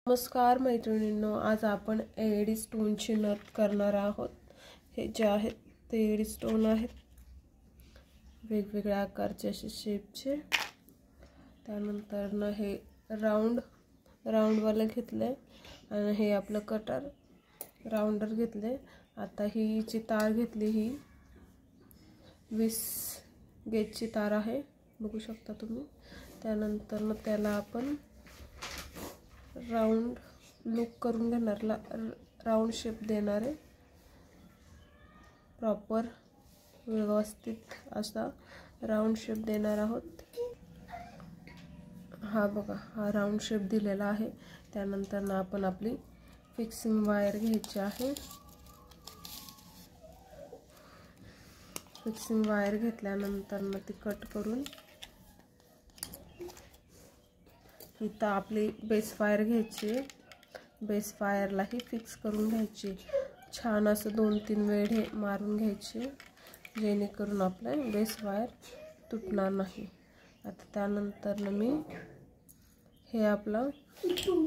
नमस्कार मैत्रिणींनो, आज आपण एडी स्टोनची नथ करणार आहोत। हे जे आहेत ते एडी स्टोन आहेत, वेगवेगळ्या आकारचे असे शेपचे। त्यानंतर ना हे राऊंड वाले घेतले आणि हे आपलं कटर राऊंडर घेतले। आता ही जी तार घेतली ही 20 गेजची तार आहे, बघू शकता तुम्ही। त्यानंतर ना त्याला आपण राउंड लूक करून घेणार, राउंड शेप देणार आहे। प्रॉपर व्यवस्थित असा राउंड शेप देणार आहोत। हा बघा, हा राउंड शेप दिलेला आहे। त्यानंतर ना आपण आपली फिक्सिंग वायर घ्यायची आहे। फिक्सिंग वायर घेतल्यानंतर ना ती कट करून इथं आपली बेस वायर घ्यायची। बेस वायरला ही फिक्स करून घ्यायची। छान असं 2-3 वेढे मारून घ्यायचे, जेणेकरून आपलं बेस वायर तुटणार नाही। आता त्यानंतर ना मी हे आपलं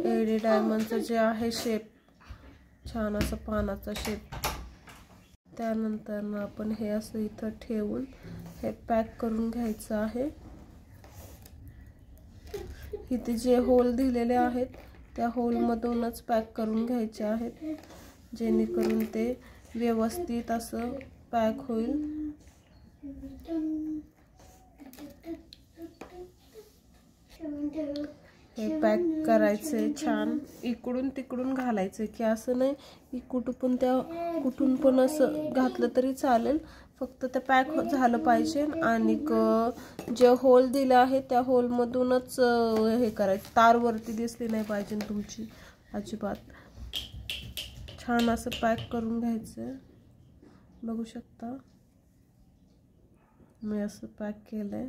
एडी डायमंडचं जे आहे शेप, छान असं पानाचा शेप, त्यानंतर ना आपण हे असं इथं ठेवून हे पॅक करून घ्यायचं आहे। इथे जे होल दिलेले आहेत त्या होल मधूनच पॅक करून घ्यायचे आहेत, जेणेकरून ते व्यवस्थित असं पॅक होईल। हे पॅक करायचे छान, इकडून तिकडून घालायचे की असं नाही की कुठून पण असं घातलं तरी चालेल, फक्त ते पॅक झालं पाहिजे। आणि जे होल दिले आहे त्या होल मधूनच हे करायचं, तार वरती दिसली नाही पाहिजे तुमची अजिबात। छान असं पॅक करून घ्यायचं, बघू शकता मी असं पॅक केलंय।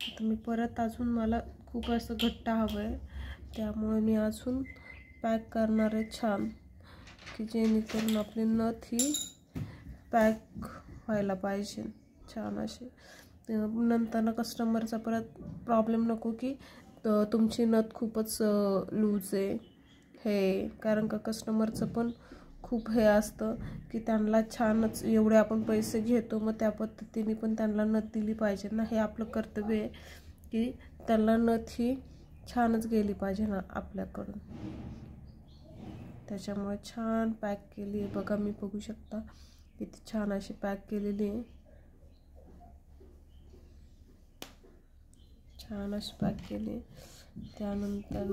आता मी परत अजून मला खूप असं घट्ट हवंय, त्यामुळे मी अजून पॅक करणार आहे छान, की जेणेकरून आपली नथ ही पॅक व्हायला पाहिजे छान अशी। नंतर कस्टमरचा परत प्रॉब्लेम नको की तुमची नथ खूपच लूज आहे हे, कारण का कस्टमरचं पण खूप हे असतं की त्यांना छानच, एवढे आपण पैसे घेतो मग त्या पद्धतीने पण त्यांना नथ दिली पाहिजे ना। हे आपलं कर्तव्य आहे की त्यांना नथ ही छानच गेली पाहिजे ना आपल्याकडून। त्याच्यामुळे छान पॅक केली आहे बघा, मी बघू शकता किती छान अशी पॅक केलेली आहे। छान अशी पॅक केली। त्यानंतर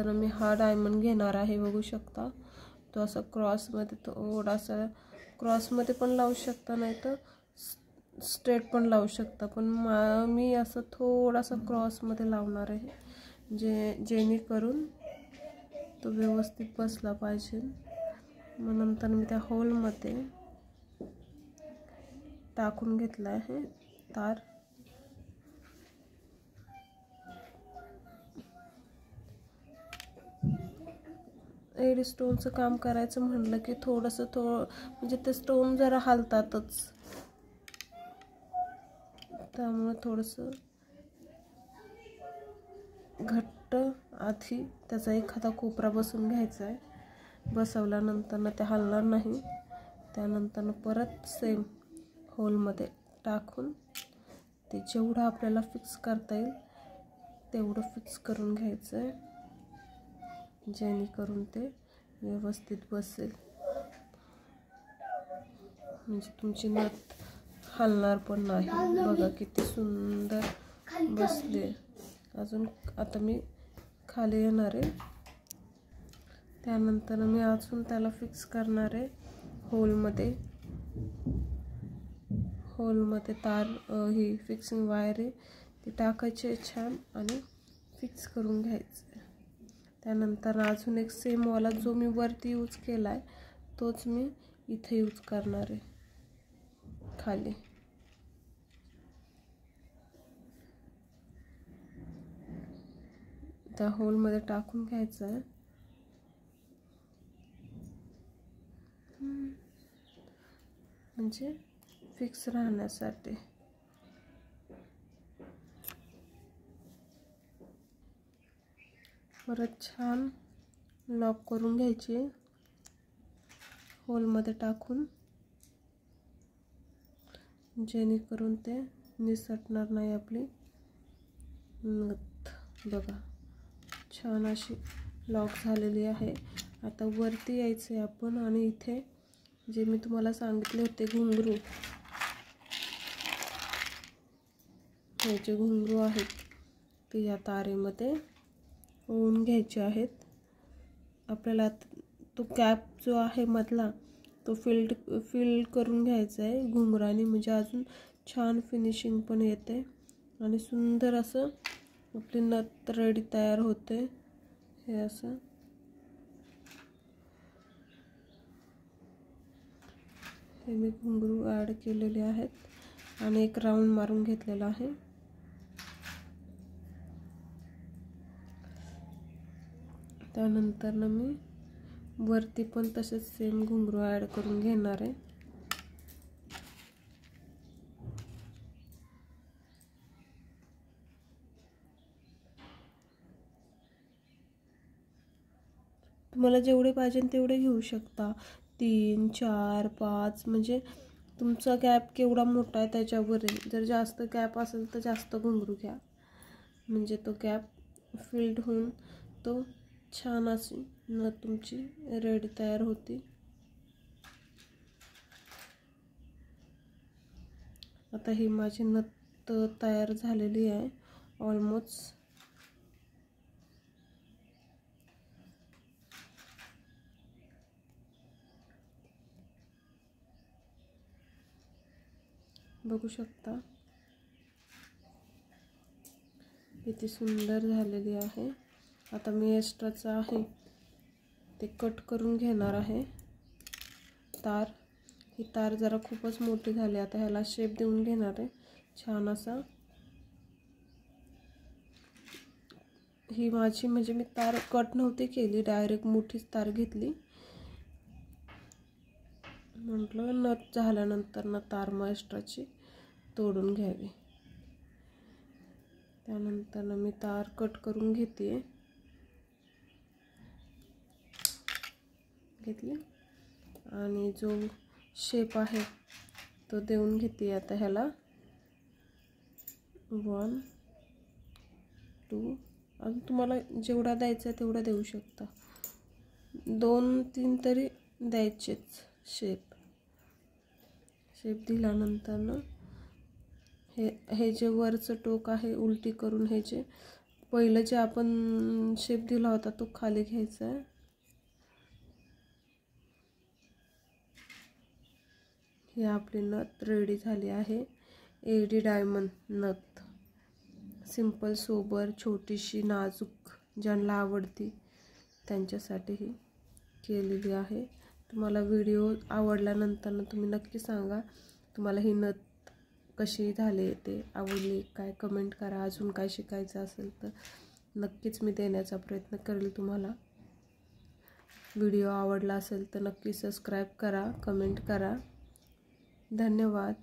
ना मी हा डायमंड घेणार आहे, बघू शकता। तो असा क्रॉसमध्ये, थोडासा क्रॉसमध्ये पण लावू शकता, नाही तर स्ट्रेट पण लावू शकता, पण मी असं थोडासा क्रॉसमध्ये लावणार आहे, जेणेकरून तो व्यवस्थित बसला पाहिजे। मग नंतर मी त्या होलमध्ये टाकून घेतला आहे तार। एडी स्टोनचं काम करायचं म्हणलं की थोडंसं म्हणजे ते स्टोन जरा हलतातच, त्यामुळे थोडंसं घट्ट आधी त्याचा एखादा कोपरा बसून घ्यायचा आहे। बसवल्यानंतर ना ते हलणार नाही। त्यानंतर परत सेम होलमध्ये टाकून ते जेवढं आपल्याला फिक्स करता येईल तेवढं फिक्स करून घ्यायचं आहे, जेणेकरून ते व्यवस्थित बसेल, म्हणजे तुमची नथ हलणार पण नाही। बघा किती सुंदर बसले। अजून आता मी खाली येणार आहे, त्यानंतर मी अजून त्याला फिक्स करणार आहे होलमध्ये तार, ही फिक्सिंग वायर आहे ती टाकायची छान आणि फिक्स करून घ्यायचं। त्यानंतर अजून एक सेम वाला जो मी वरती यूज केलाय तोच मी इथे यूज करणार आहे खाली। त्या होलमध्ये टाकून घ्यायचं आहे, म्हणजे फिक्स राहण्यासाठी। परत छान लॉक करून घ्यायची होलमध्ये टाकून, जेणेकरून ते निसटणार नाही आपली नथ. बघा छान अशी लॉक झालेली आहे. आता वरती यायचं आहे आपण आणि इथे जे मी तुम्हाला सांगितले होते घुंगरू, हे जे घुंगरू आहेत ते या तारेमध्ये ओवून घ्यायचे आहेत. आपल्याला तो कॅप जो आहे मधला तो फिल करून घ्यायचा आहे घुंगराने, म्हणजे अजून छान फिनिशिंग पण येते आणि सुंदर असं आपली नथ रेडी तयार होते. हे असं हे मी घुंगरू ॲड केलेले आहेत आणि एक राऊंड मारून घेतलेला आहे. त्यानंतर मी वरती पण तसेच सेम घुंगरू ॲड करून घेणार आहे. तुम्हाला जेवढे पाहिजे तेवढे घेऊ शकता, 3, 4, 5, म्हणजे तुमचा गॅप केवढा मोठा आहे त्याच्यावर आहे. जर जास्त गॅप असेल तर जास्त घुंगरू घ्या, म्हणजे तो गॅप फिल्ड होऊन तो छान अशी नथ तुमची रेडी तयार होती. आता ही माझी नथ तयार झालेली आहे ऑलमोस्ट. बघू शकता किती सुंदर झालेली आहे. आता मी एक्स्ट्राचं आहे ते कट करून घेणार आहे तार. ही तार जरा खूपच मोठी झाली, आता ह्याला शेप देऊन घेणार आहे छान असा. ही माझी म्हणजे मी तार कट नव्हती केली, डायरेक्ट मोठीच तार घेतली. म्हटलं नथ झाल्यानंतर ना तार मग एक्स्ट्राची तोडून घ्यावी. त्यानंतर मी तार कट करून घेतली आणि जो शेप आहे तो देऊन घेते आता ह्याला. 1, 2, अजून तुम्हाला जेवढा द्यायचा आहे तेवढा देऊ शकता. 2, 3 तरी द्यायचेच शेप दिल्यानंतर ना हे जे वरचं टोक आहे उलटी करून हे जे पहिलं जे आपण शेप दिला होता तो खाली घ्यायचा आहे. ही आपली नथ रेडी झाली आहे. एडी डायमंड नथ, सिंपल सोबर छोटीशी नाजूक, ज्यांना आवडती त्यांच्यासाठी ही केलेली आहे. तुम्हाला व्हिडिओ आवडल्यानंतर तुम्ही नक्की सांगा तुम्हाला ही नथ कशी झाली, ते आवडली काय, कमेंट करा. अजून काय शिकायचं असेल तर नक्कीच मी देण्याचा प्रयत्न करेल तुम्हाला. व्हिडिओ आवडला असेल तर नक्की सबस्क्राईब करा, कमेंट करा. धन्यवाद.